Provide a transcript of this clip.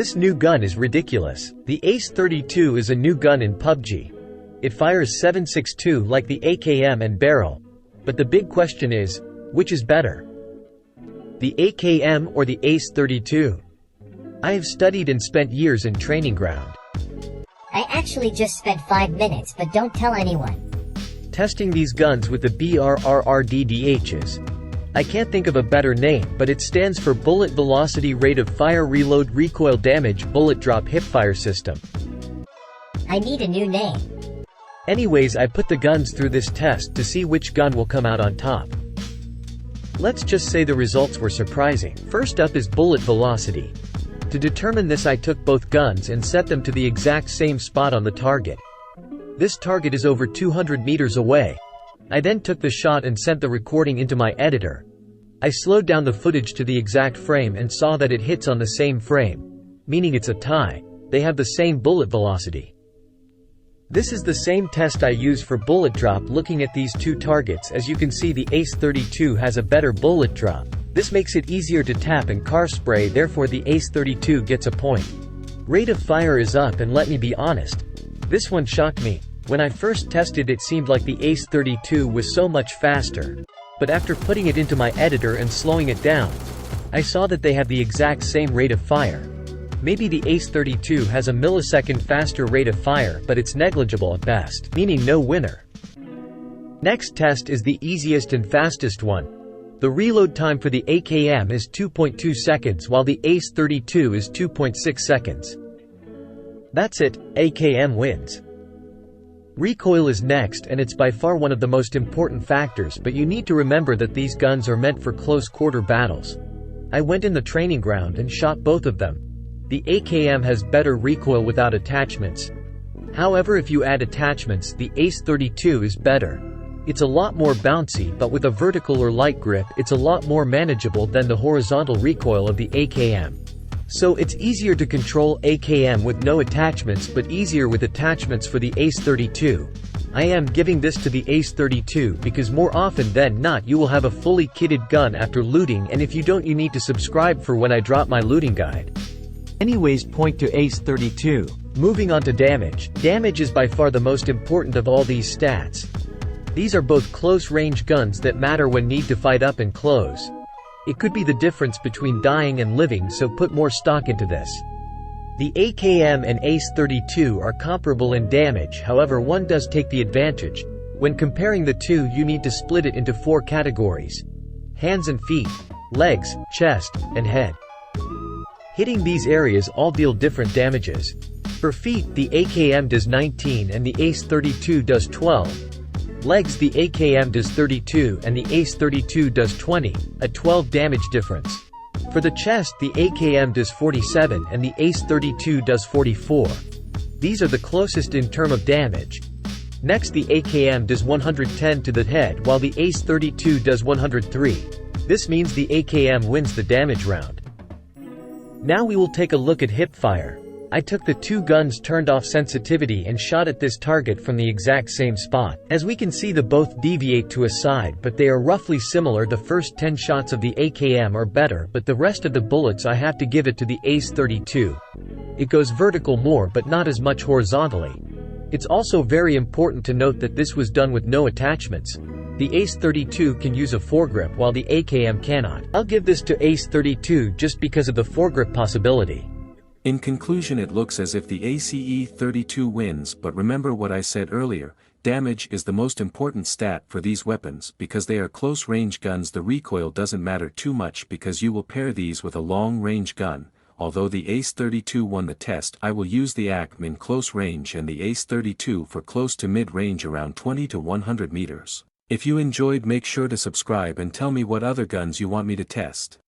This new gun is ridiculous. The ACE-32 is a new gun in Pubg. It fires 7.62 like the AKM and barrel. But the big question is, which is better? The AKM or the ACE-32? I have studied and spent years in training ground. I actually just spent 5 minutes, but don't tell anyone. Testing these guns with the BRRRDDHs. I can't think of a better name, but it stands for Bullet Velocity Rate of Fire Reload Recoil Damage Bullet Drop Hipfire System. I need a new name. Anyways, I put the guns through this test to see which gun will come out on top. Let's just say the results were surprising. First up is bullet velocity. To determine this, I took both guns and set them to the exact same spot on the target. This target is over 200 meters away. I then took the shot and sent the recording into my editor. I slowed down the footage to the exact frame and saw that it hits on the same frame, meaning it's a tie. They have the same bullet velocity. This is the same test I use for bullet drop. Looking at these two targets, as you can see, the ACE-32 has a better bullet drop. This makes it easier to tap and car spray, therefore the ACE-32 gets a point. Rate of fire is up, and let me be honest, this one shocked me. When I first tested, it seemed like the ACE-32 was so much faster. But after putting it into my editor and slowing it down, I saw that they have the exact same rate of fire. Maybe the ACE-32 has a millisecond faster rate of fire, but it's negligible at best, meaning no winner. Next test is the easiest and fastest one. The reload time for the AKM is 2.2 seconds while the ACE-32 is 2.6 seconds. That's it, AKM wins. Recoil is next, and it's by far one of the most important factors, but you need to remember that these guns are meant for close quarter battles. I went in the training ground and shot both of them. The AKM has better recoil without attachments. However, if you add attachments, the ACE-32 is better. It's a lot more bouncy, but with a vertical or light grip, it's a lot more manageable than the horizontal recoil of the AKM. So it's easier to control AKM with no attachments, but easier with attachments for the ACE-32. I am giving this to the ACE-32 because more often than not you will have a fully kitted gun after looting, and if you don't, you need to subscribe for when I drop my looting guide. Anyways, point to ACE-32. Moving on to damage. Damage is by far the most important of all these stats. These are both close-range guns that matter when need to fight up and close. It could be the difference between dying and living, so put more stock into this. The AKM and ACE-32 are comparable in damage, however one does take the advantage. When comparing the two, you need to split it into 4 categories: hands and feet, legs, chest, and head. Hitting these areas all deal different damages. For feet, the AKM does 19 and the ACE-32 does 12. Legs, the AKM does 32 and the ACE-32 does 20, a 12 damage difference. For the chest, the AKM does 47 and the ACE-32 does 44. These are the closest in term of damage. Next, the AKM does 110 to the head while the ACE-32 does 103. This means the AKM wins the damage round. Now we will take a look at hipfire. I took the two guns, turned off sensitivity, and shot at this target from the exact same spot. As we can see, they both deviate to a side, but they are roughly similar. The first 10 shots of the AKM are better, but the rest of the bullets I have to give it to the ACE-32. It goes vertical more, but not as much horizontally. It's also very important to note that this was done with no attachments. The ACE-32 can use a foregrip while the AKM cannot. I'll give this to ACE-32 just because of the foregrip possibility. In conclusion, it looks as if the ACE-32 wins, but remember what I said earlier, damage is the most important stat for these weapons. Because they are close-range guns, the recoil doesn't matter too much because you will pair these with a long-range gun. Although the ACE-32 won the test, I will use the AKM in close range and the ACE-32 for close to mid-range around 20 to 100 meters. If you enjoyed, make sure to subscribe and tell me what other guns you want me to test.